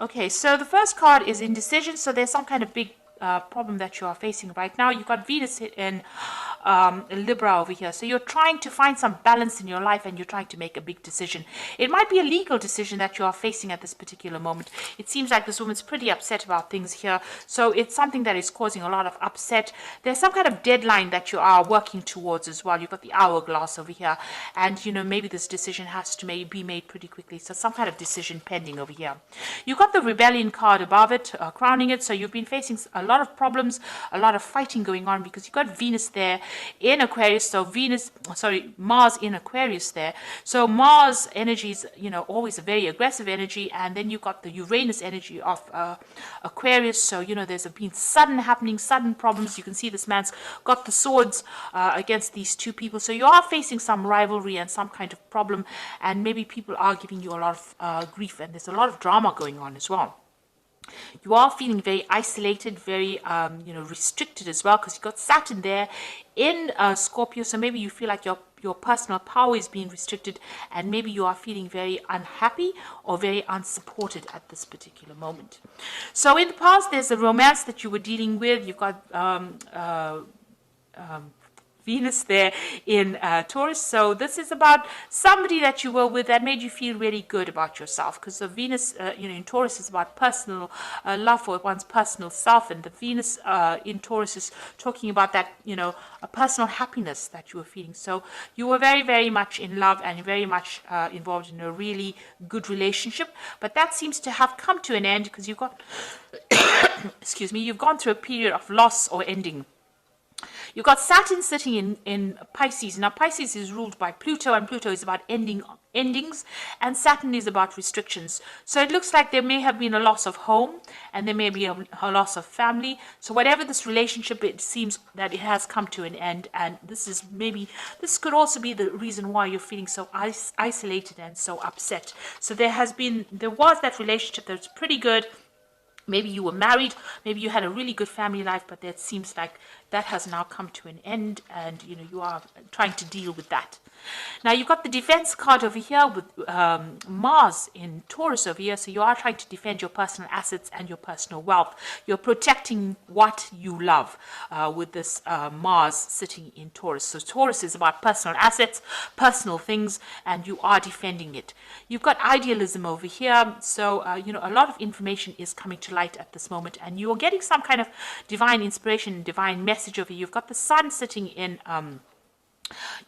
Okay, so the first card is indecision. So there's some kind of big problem that you are facing right now. You've got Venus in Libra over here. So you're trying to find some balance in your life and you're trying to make a big decision. It might be a legal decision that you are facing at this particular moment. It seems like this woman's pretty upset about things here. So it's something that is causing a lot of upset. There's some kind of deadline that you are working towards as well. You've got the hourglass over here. And, you know, maybe this decision has to be made pretty quickly. So some kind of decision pending over here. You've got the rebellion card above it, crowning it. So you've been facing a lot of problems, a lot of fighting going on because you've got Venus there in Aquarius. So Mars in Aquarius there. So Mars energy is, you know, always a very aggressive energy. And then you've got the Uranus energy of Aquarius. So, you know, there's been sudden problems. You can see this man's got the swords against these two people. So you are facing some rivalry and some kind of problem. And maybe people are giving you a lot of grief. And there's a lot of drama going on as well. You are feeling very isolated, very restricted as well, because you've got Saturn there in Scorpio. So maybe you feel like your personal power is being restricted, and maybe you are feeling very unhappy or very unsupported at this particular moment. So in the past, there's a romance that you were dealing with. You've got Venus there in Taurus. So this is about somebody that you were with that made you feel really good about yourself, because the Venus in Taurus is about personal love for one's personal self, and the Venus in Taurus is talking about that, you know, a personal happiness that you were feeling. So you were very, very much in love and very much involved in a really good relationship, but that seems to have come to an end because you've got excuse me, you've gone through a period of loss or ending. You've got Saturn sitting in Pisces. Now, Pisces is ruled by Pluto, and Pluto is about endings, and Saturn is about restrictions. So it looks like there may have been a loss of home, and there may be a loss of family. So whatever this relationship, it seems that it has come to an end, and this could also be the reason why you're feeling so isolated and so upset. So there was that relationship that's pretty good. Maybe you were married, maybe you had a really good family life, but it seems like that has now come to an end, and you know, you are trying to deal with that. Now you've got the defense card over here with Mars in Taurus over here. So you are trying to defend your personal assets and your personal wealth. You're protecting what you love with this Mars sitting in Taurus. So Taurus is about personal assets, personal things, and you are defending it. You've got idealism over here. So, a lot of information is coming to light at this moment, and you're getting some kind of divine inspiration, divine message over here. You've got the sun sitting in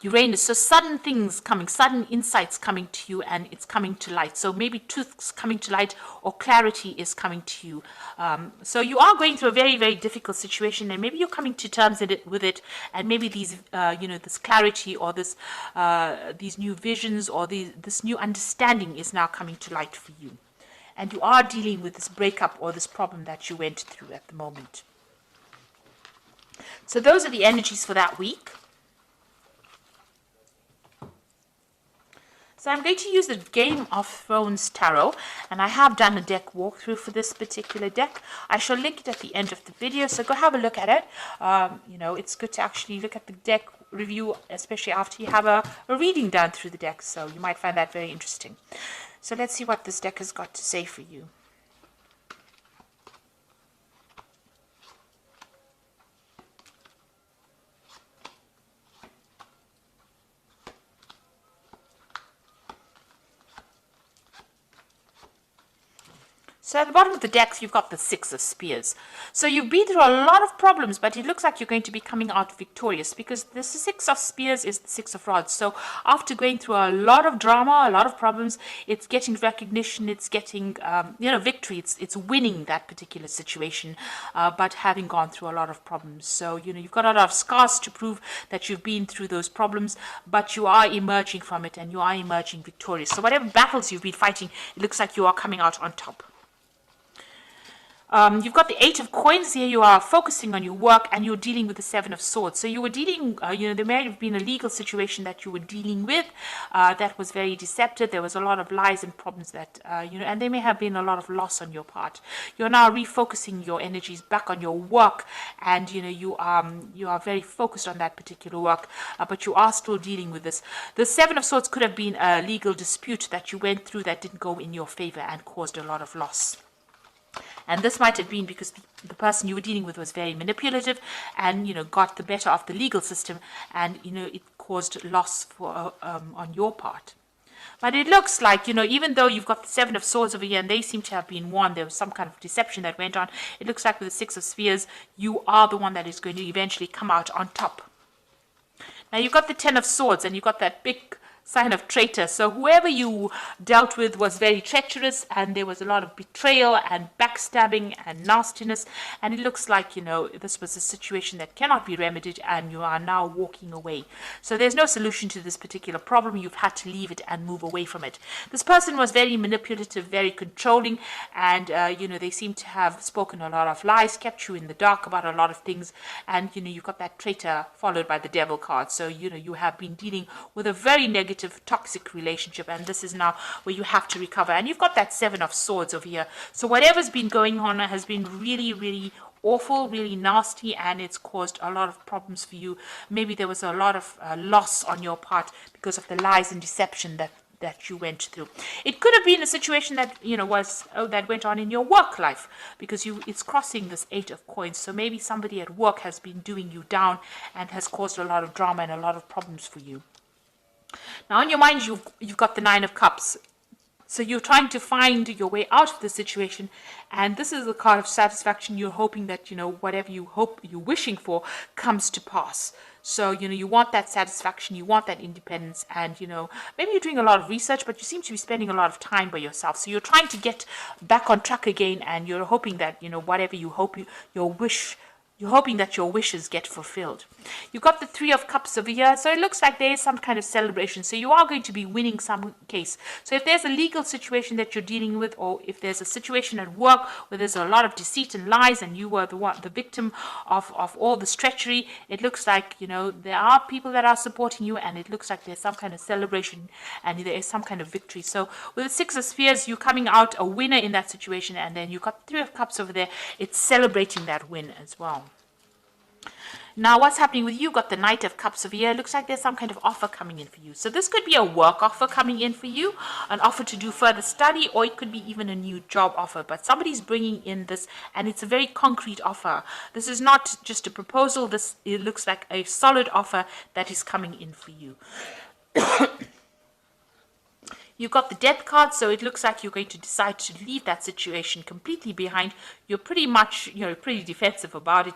Uranus. So sudden things coming, sudden insights coming to you, and it's coming to light. So maybe truth's coming to light or clarity is coming to you. So you are going through a very, very difficult situation, and maybe you're coming to terms with it, and maybe these, this clarity or these new visions or this new understanding is now coming to light for you. And you are dealing with this breakup or this problem that you went through at the moment. So those are the energies for that week. So I'm going to use the Game of Thrones Tarot, and I have done a deck walkthrough for this particular deck. I shall link it at the end of the video, so go have a look at it. It's good to actually look at the deck review, especially after you have a reading done through the deck, so you might find that very interesting. So let's see what this deck has got to say for you. So at the bottom of the deck, you've got the Six of Spears. So you've been through a lot of problems, but it looks like you're going to be coming out victorious, because the Six of Spears is the Six of Rods. So after going through a lot of drama, a lot of problems, it's getting recognition, it's getting, victory. It's winning that particular situation, but having gone through a lot of problems. So, you've got a lot of scars to prove that you've been through those problems, but you are emerging from it, and you are emerging victorious. So whatever battles you've been fighting, it looks like you are coming out on top. You've got the Eight of Coins here. You are focusing on your work, and you're dealing with the Seven of Swords. So you were dealing, there may have been a legal situation that you were dealing with that was very deceptive. There was a lot of lies and problems that, and there may have been a lot of loss on your part. You're now refocusing your energies back on your work, and, you are very focused on that particular work, but you are still dealing with this. The Seven of Swords could have been a legal dispute that you went through that didn't go in your favor and caused a lot of loss. And this might have been because the person you were dealing with was very manipulative and, got the better of the legal system, and, it caused loss for on your part. But it looks like, even though you've got the Seven of Swords over here and they seem to have been won, there was some kind of deception that went on. It looks like with the Six of Spheres, you are the one that is going to eventually come out on top. Now you've got the Ten of Swords and you've got that big sign of traitor. So whoever you dealt with was very treacherous, and there was a lot of betrayal and backstabbing and nastiness, and it looks like this was a situation that cannot be remedied and you are now walking away. So there's no solution to this particular problem. You've had to leave it and move away from it. This person was very manipulative, very controlling, and they seem to have spoken a lot of lies, kept you in the dark about a lot of things, and you've got that traitor followed by the devil card. So you have been dealing with a very negative toxic relationship, and this is now where you have to recover. And you've got that Seven of Swords over here. So whatever's been going on has been really, really awful, really nasty, and it's caused a lot of problems for you. Maybe there was a lot of loss on your part because of the lies and deception that you went through. It could have been a situation that that went on in your work life, because it's crossing this Eight of Coins. So maybe somebody at work has been doing you down and has caused a lot of drama and a lot of problems for you. Now, on your mind, you've got the Nine of Cups. So you're trying to find your way out of the situation, and this is the card of satisfaction. You're hoping that, whatever you're wishing for comes to pass. So, you want that satisfaction, you want that independence, and, maybe you're doing a lot of research, but you seem to be spending a lot of time by yourself. So you're trying to get back on track again, and you're hoping that, whatever you hope you're hoping that your wishes get fulfilled. You've got the Three of Cups over here, so it looks like there is some kind of celebration. So you are going to be winning some case. So if there's a legal situation that you're dealing with, or if there's a situation at work where there's a lot of deceit and lies, and you were the victim of all this treachery, it looks like, there are people that are supporting you, and it looks like there's some kind of celebration and there is some kind of victory. So with the Six of Spheres, you're coming out a winner in that situation, and then you've got the Three of Cups over there. It's celebrating that win as well. Now, what's happening with you? Got the Knight of Cups over here. It looks like there's some kind of offer coming in for you. So this could be a work offer coming in for you, an offer to do further study, or it could be even a new job offer. But somebody's bringing in this, and it's a very concrete offer. This is not just a proposal. It looks like a solid offer that is coming in for you. You've got the Death card, so it looks like you're going to decide to leave that situation completely behind. You're pretty much, pretty defensive about it.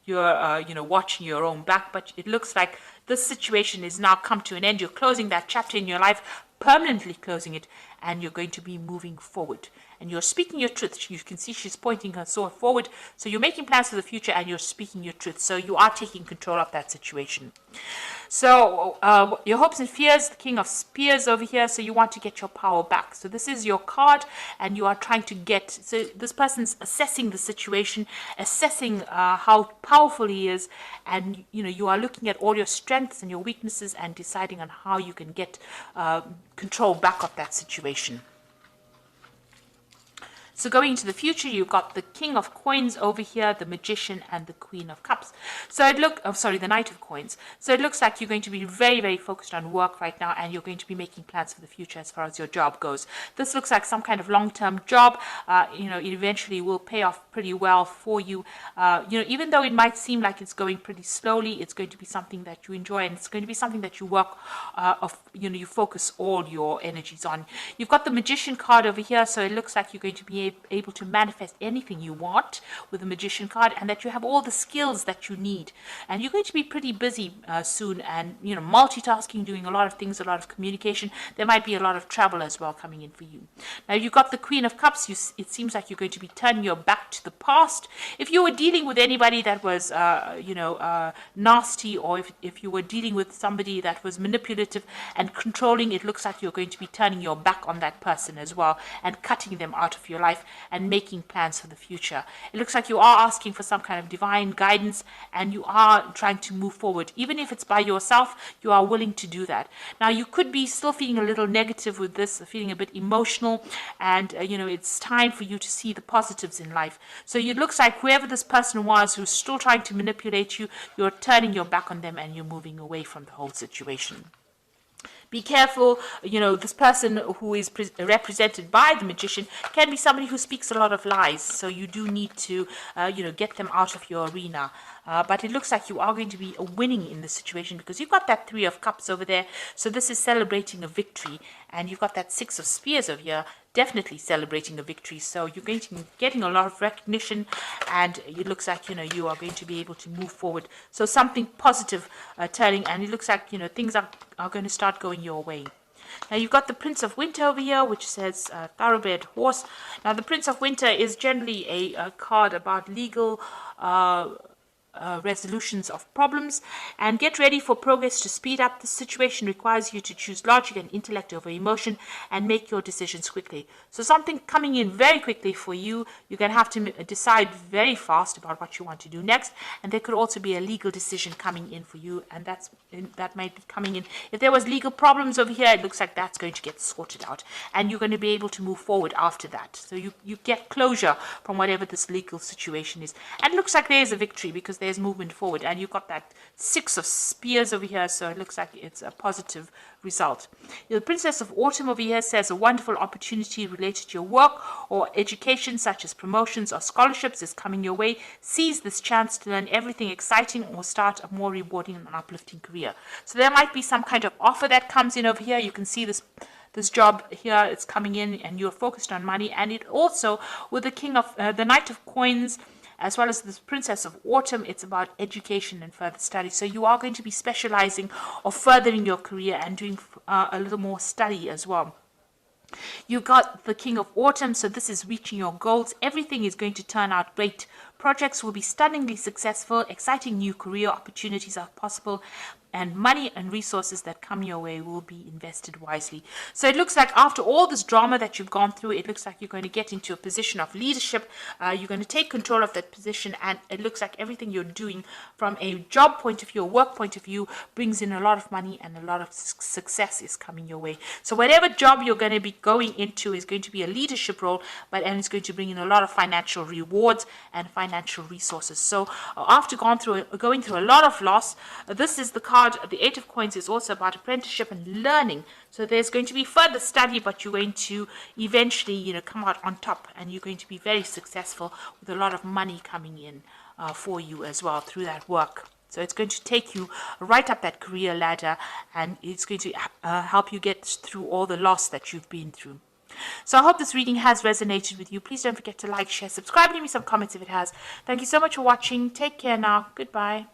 You're watching your own back, but it looks like this situation is now come to an end. You're closing that chapter in your life, permanently closing it, and you're going to be moving forward. And you're speaking your truth. You can see she's pointing her sword forward. So you're making plans for the future, and you're speaking your truth. So you are taking control of that situation. So your hopes and fears, the King of Spears over here. So you want to get your power back. So this is your card, and you are trying to get. So this person's assessing the situation, assessing how powerful he is, and you are looking at all your strengths and your weaknesses and deciding on how you can get control back of that situation. So going into the future, you've got the King of Coins over here, the Magician, and the Queen of Cups. So the Knight of Coins. So it looks like you're going to be very, very focused on work right now, and you're going to be making plans for the future as far as your job goes. This looks like some kind of long-term job. It eventually will pay off pretty well for you. Even though it might seem like it's going pretty slowly, it's going to be something that you enjoy, and it's going to be something that you work you focus all your energies on. You've got the Magician card over here, so it looks like you're going to be able to manifest anything you want with the Magician card, and that you have all the skills that you need, and you're going to be pretty busy soon, and multitasking, doing a lot of things, a lot of communication. There might be a lot of travel as well coming in for you. Now you've got the Queen of Cups. It seems like you're going to be turning your back to the past. If you were dealing with anybody that was nasty, or if you were dealing with somebody that was manipulative and controlling, it looks like you're going to be turning your back on that person as well, and cutting them out of your life and making plans for the future. It looks like you are asking for some kind of divine guidance, and you are trying to move forward. Even if it's by yourself, you are willing to do that. Now you could be still feeling a little negative with this, feeling a bit emotional, and it's time for you to see the positives in life. So it looks like whoever this person was who's still trying to manipulate you, you're turning your back on them and you're moving away from the whole situation. Be careful, this person who is represented by the magician can be somebody who speaks a lot of lies. So you do need to, get them out of your arena. But it looks like you are going to be winning in this situation because you've got that 3 of Cups over there. So this is celebrating a victory. And you've got that 6 of Spears over here, definitely celebrating a victory. So you're going to be getting a lot of recognition, and it looks like, you are going to be able to move forward. So something positive turning, and it looks like, things are going to start going your way. Now you've got the Prince of Winter over here, which says thoroughbred horse. Now the Prince of Winter is generally a card about legal resolutions of problems, and get ready for progress to speed up. The situation requires you to choose logic and intellect over emotion and make your decisions quickly. So something coming in very quickly for you. You're going to have to decide very fast about what you want to do next, and there could also be a legal decision coming in for you, and that might be coming in. If there was legal problems over here, it looks like that's going to get sorted out, and you're going to be able to move forward after that. So you get closure from whatever this legal situation is, and it looks like there's a victory because there's movement forward, and you've got that 6 of Spears over here, so it looks like it's a positive result. The Princess of Autumn over here says a wonderful opportunity related to your work or education, such as promotions or scholarships, is coming your way. Seize this chance to learn everything exciting or start a more rewarding and uplifting career. So there might be some kind of offer that comes in over here. You can see this job here, it's coming in, and you're focused on money. And it also, with the Knight of Coins, as well as the Princess of Autumn, it's about education and further study. So you are going to be specializing or furthering your career and doing a little more study as well. You got the King of Autumn, so this is reaching your goals. Everything is going to turn out great. Projects will be stunningly successful. Exciting new career opportunities are possible, and money and resources that come your way will be invested wisely. So it looks like after all this drama that you've gone through, it looks like you're going to get into a position of leadership. You're going to take control of that position, and it looks like everything you're doing from a job point of view, a work point of view, brings in a lot of money, and a lot of success is coming your way. So whatever job you're going to be going into is going to be a leadership role, and it's going to bring in a lot of financial rewards and financial resources. So after going through a lot of loss, this is the card. The 8 of Coins is also about apprenticeship and learning. So there's going to be further study, but you're going to eventually, come out on top, and you're going to be very successful with a lot of money coming in for you as well through that work. So it's going to take you right up that career ladder, and it's going to help you get through all the loss that you've been through. So I hope this reading has resonated with you. Please don't forget to like, share, subscribe, leave me some comments if it has. Thank you so much for watching. Take care now. Goodbye.